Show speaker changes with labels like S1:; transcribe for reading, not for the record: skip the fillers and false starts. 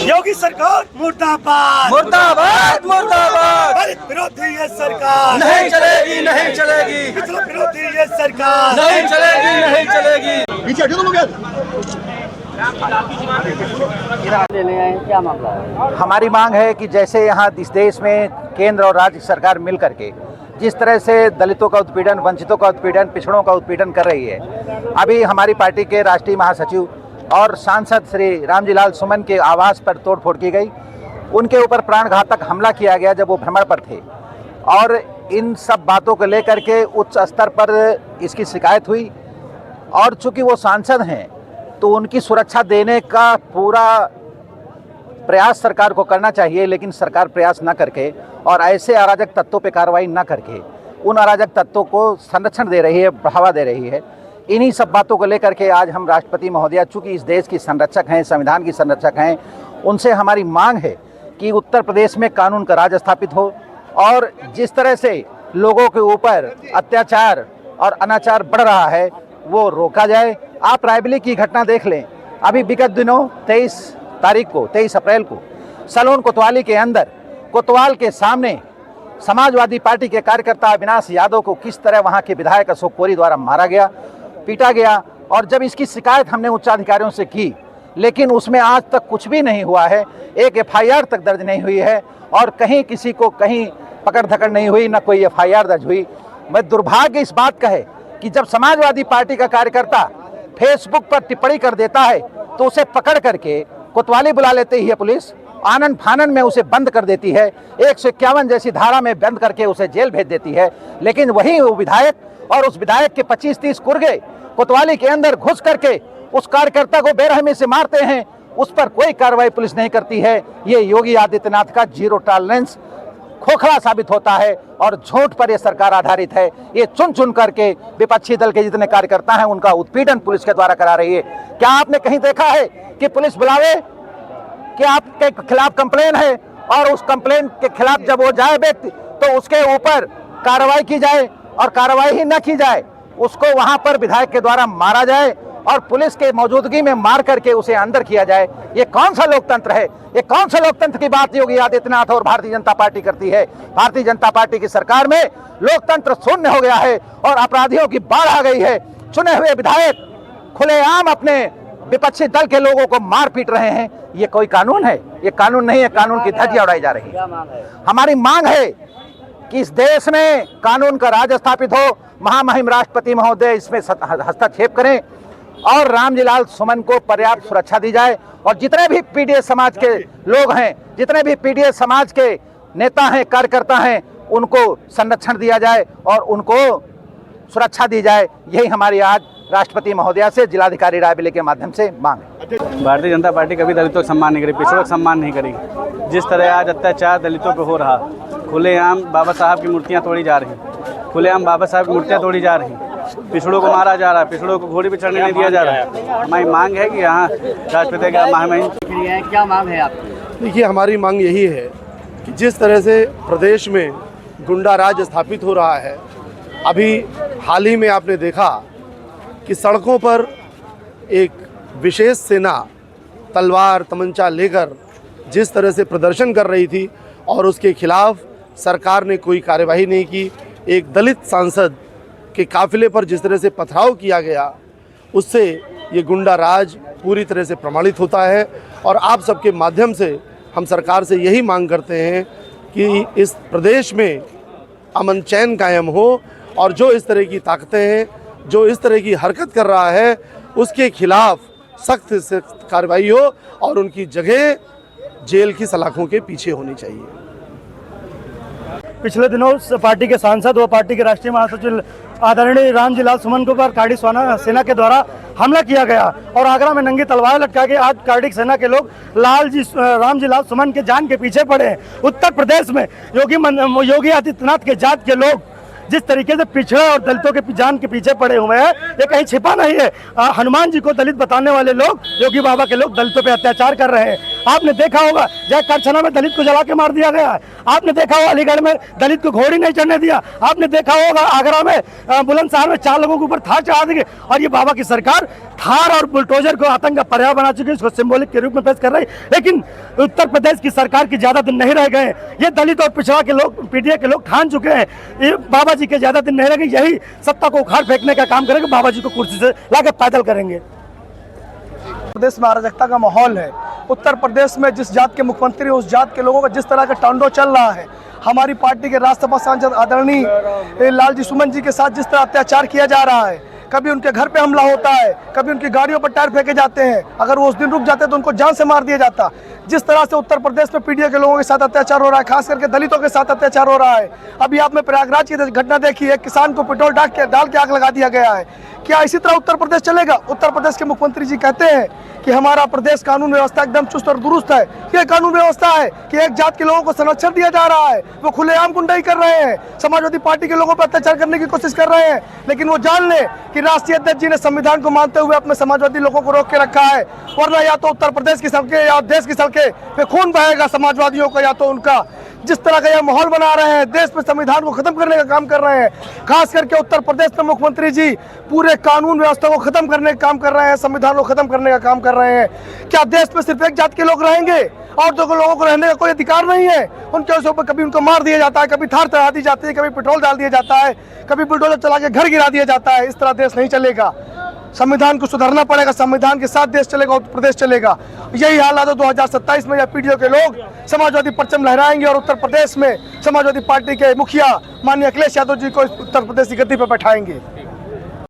S1: योगी सरकार मुर्दाबाद
S2: मुर्दाबाद मुर्दाबाद।
S1: दलित विरोधी ये सरकार
S2: नहीं चलेगी नहीं चलेगी,
S1: पिछड़ा विरोधी ये सरकार
S2: नहीं चलेगी नहीं चलेगी।
S3: पीछे हटो लोग।
S4: क्या मामला है?
S5: हमारी मांग है कि जैसे यहाँ इस देश में केंद्र और राज्य सरकार मिल करके जिस तरह से दलितों का उत्पीड़न, वंचितों का उत्पीड़न, पिछड़ों का उत्पीड़न कर रही है, अभी हमारी पार्टी के राष्ट्रीय महासचिव और सांसद श्री रामजीलाल सुमन के आवास पर तोड़फोड़ की गई। उनके ऊपर प्राणघातक हमला किया गया जब वो भ्रमण पर थे, और इन सब बातों को लेकर के उच्च स्तर पर इसकी शिकायत हुई। और चूंकि वो सांसद हैं तो उनकी सुरक्षा देने का पूरा प्रयास सरकार को करना चाहिए, लेकिन सरकार प्रयास न करके और ऐसे अराजक तत्वों पे कार्रवाई न करके उन अराजक तत्वों को संरक्षण दे रही है, बढ़ावा दे रही है। इन्हीं सब बातों को लेकर के आज हम राष्ट्रपति महोदया, चूँकि इस देश की संरक्षक हैं, संविधान की संरक्षक हैं, उनसे हमारी मांग है कि उत्तर प्रदेश में कानून का राज स्थापित हो और जिस तरह से लोगों के ऊपर अत्याचार और अनाचार बढ़ रहा है वो रोका जाए। आप रायबरेली की घटना देख लें। अभी विगत दिनों 23 अप्रैल को सलोन कोतवाली के अंदर कोतवाल के सामने समाजवादी पार्टी के कार्यकर्ता अविनाश यादव को किस तरह वहां के विधायक अशोक कोरी द्वारा मारा गया, पीटा गया। और जब इसकी शिकायत हमने उच्चाधिकारियों से की, लेकिन उसमें आज तक कुछ भी नहीं हुआ है, एक FIR तक दर्ज नहीं हुई है और कहीं किसी को कहीं पकड़ धकड़ नहीं हुई, न कोई FIR दर्ज हुई। मैं दुर्भाग्य इस बात का है कि जब समाजवादी पार्टी का कार्यकर्ता फेसबुक पर टिप्पणी कर देता है तो उसे पकड़ करके कोतवाली बुला लेती है पुलिस, आनन फानन में उसे बंद कर देती है, 151 जैसी धारा में बंद करके उसे जेल भेज देती है। लेकिन वही वो विधायक और उस विधायक के 25-30 कुर्गे कोतवाली के अंदर घुस करके उस कार्यकर्ता को बेरहमी से मारते हैं, उस पर कोई कार्रवाई पुलिस नहीं करती है। ये योगी आदित्यनाथ का जीरो टॉलरेंस खोखला साबित होता है और झूठ पर यह सरकार आधारित है। ये चुन चुन करके विपक्षी दल के जितने कार्यकर्ता हैं उनका उत्पीड़न पुलिस के द्वारा करा रही है। क्या आपने कहीं देखा है कि पुलिस बुलावे कि आपके खिलाफ कंप्लेन है और उस कंप्लेन के खिलाफ जब वो जाए व्यक्ति तो उसके ऊपर कार्रवाई की जाए, और कार्रवाई ही न की जाए उसको वहां पर विधायक के द्वारा मारा जाए और पुलिस के मौजूदगी में मार करके उसे अंदर किया जाए? ये कौन सा लोकतंत्र है? ये कौन सा लोकतंत्र की बात योगी आदित्यनाथ और भारतीय जनता पार्टी करती है? भारतीय जनता पार्टी की सरकार में लोकतंत्र शून्य हो गया है और अपराधियों की बाढ़ आ गई है। चुने हुए विधायक खुलेआम अपने विपक्षी दल के लोगों को मार पीट रहे हैं। ये कोई कानून है? ये कानून नहीं है, कानून की धज्जियां उड़ाई जा रही है। हमारी मांग है कि इस देश में कानून का राज स्थापित हो, महामहिम राष्ट्रपति महोदय इसमें हस्तक्षेप करें और रामजीलाल सुमन को पर्याप्त सुरक्षा दी जाए। और जितने भी पीडीएस समाज के लोग हैं, जितने भी पीडीएस समाज के नेता हैं, कार्यकर्ता हैं, उनको संरक्षण दिया जाए और उनको सुरक्षा दी जाए। यही हमारी आज राष्ट्रपति महोदया से जिलाधिकारी रायबरेली के माध्यम से मांग है।
S6: भारतीय जनता पार्टी कभी दलितों का सम्मान नहीं करी, पिछड़ों का सम्मान नहीं करी। जिस तरह आज अत्याचार दलितों पर हो रहा, खुलेआम बाबा साहब की मूर्तियाँ तोड़ी जा रही, खुलेआम बाबा साहब की मूर्तियाँ तोड़ी जा रही, पिछड़ों को मारा जा रहा है, पिछड़ों को घोड़ी पे चढ़ने नहीं दिया जा रहा है। हमारी मांग है कि यहाँ राष्ट्रपति का महामहिम।
S4: क्या मांग है आपकी?
S3: देखिए, हमारी मांग यही है कि जिस तरह से प्रदेश में गुंडा राज स्थापित हो रहा है, अभी हाल ही में आपने देखा कि सड़कों पर एक विशेष सेना तलवार तमंचा लेकर जिस तरह से प्रदर्शन कर रही थी और उसके खिलाफ सरकार ने कोई कार्यवाही नहीं की। एक दलित सांसद के काफिले पर जिस तरह से पथराव किया गया, उससे ये गुंडा राज पूरी तरह से प्रमाणित होता है। और आप सबके माध्यम से हम सरकार से यही मांग करते हैं कि इस प्रदेश में अमन चैन कायम हो और जो इस तरह की ताकतें हैं, जो इस तरह की हरकत कर रहा है, उसके खिलाफ सख्त से कार्रवाई हो और उनकी जगह जेल की सलाखों के पीछे होनी चाहिए।
S1: पिछले दिनों पार्टी के सांसद व पार्टी के राष्ट्रीय महासचिव आदरणीय रामजीलाल सुमन को पर कार्डिक सेना के द्वारा हमला किया गया और आगरा में नंगी तलवार लटका के आज कार्डिक सेना के लोग रामजीलाल सुमन के जान के पीछे पड़े हैं। उत्तर प्रदेश में योगी आदित्यनाथ के जात के लोग जिस तरीके से पिछड़े और दलितों के जान के पीछे पड़े हुए हैं, ये कहीं छिपा नहीं है। हनुमान जी को दलित बताने वाले लोग, योगी बाबा के लोग दलितों पे अत्याचार कर रहे हैं। आपने देखा होगा जय करछना में दलित को जला के मार दिया गया है। आपने देखा होगा अलीगढ़ में दलित को घोड़ी नहीं चढ़ने दिया। आपने देखा होगा आगरा में बुलंदशहर में 4 लोगों के ऊपर थार चढ़ा दी गई। और ये बाबा की सरकार थार और बुलडोजर को आतंक का पर्याय बना चुकी है, इसको सिंबॉलिक के रूप में पेश कर रही है। लेकिन उत्तर प्रदेश की सरकार की ज्यादा दिन नहीं रह गए। ये दलित और पिछड़ा के लोग, पीटीआई के लोग ठान चुके हैं ये बाबा जी के ज्यादा दिन नहीं रह गए। यही सत्ता को उखाड़ फेंकने का काम करेंगे, बाबा जी को कुर्सी से लाकर पैदल करेंगे।
S7: प्रदेश में अराजकता का माहौल है। उत्तर प्रदेश में जिस जात के मुख्यमंत्री उस जात के लोगों का जिस तरह का तांडव चल रहा है, हमारी पार्टी के राज्यसभा सांसद आदरणीय लालजी सुमन जी के साथ जिस तरह अत्याचार किया जा रहा है, कभी उनके घर पे हमला होता है, कभी उनकी गाड़ियों पर टायर फेंके जाते हैं, अगर वो उस दिन रुक जाते तो उनको जान से मार दिया जाता। जिस तरह से उत्तर प्रदेश में पीडीए के लोगों के साथ अत्याचार हो रहा है, खास करके दलितों के साथ अत्याचार हो रहा है। अभी आपने प्रयागराज की घटना देखी है, किसान को पेट्रोल डाल के आग लगा दिया गया है। क्या इसी तरह उत्तर प्रदेश चलेगा? उत्तर प्रदेश के मुख्यमंत्री जी कहते हैं कि हमारा प्रदेश कानून व्यवस्था एकदम चुस्त और दुरुस्त है। ये कानून व्यवस्था है कि एक जात के लोगों को संरक्षण दिया जा रहा है, वो खुलेआम गुंडाई कर रहे हैं, समाजवादी पार्टी के लोगों पर अत्याचार करने की कोशिश कर रहे हैं। लेकिन वो जान ले कि राष्ट्रीय अध्यक्ष जी ने संविधान को मानते हुए अपने समाजवादी लोगों को रोक के रखा है, वरना या तो उत्तर प्रदेश की सड़कें या देश की सड़कें पे खून बहेगा समाजवादियों का, या तो उनका। जिस तरह का यह माहौल बना रहे हैं, देश में संविधान को खत्म करने का काम कर रहे हैं। खास करके उत्तर प्रदेश में मुख्यमंत्री जी पूरे कानून व्यवस्था को खत्म करने का काम कर रहे हैं, संविधान को खत्म करने का काम कर रहे हैं। क्या देश में सिर्फ एक जात के लोग रहेंगे और दो लोगों को रहने का कोई अधिकार नहीं है? उनके ऊपर कभी उनको मार दिया जाता है, कभी थार चढ़ा दी जाती है, कभी पेट्रोल डाल दिया जाता है, कभी बुलडोजर चला के घर गिरा दिया जाता है। इस तरह देश नहीं चलेगा। संविधान को सुधारना पड़ेगा, संविधान के साथ देश चलेगा, उत्तर प्रदेश चलेगा। यही हालात है 2027 में, या पीडीओ के लोग समाजवादी परचम लहराएंगे और उत्तर प्रदेश में समाजवादी पार्टी के मुखिया माननीय अखिलेश यादव जी को उत्तर प्रदेश की गद्दी पर बैठाएंगे।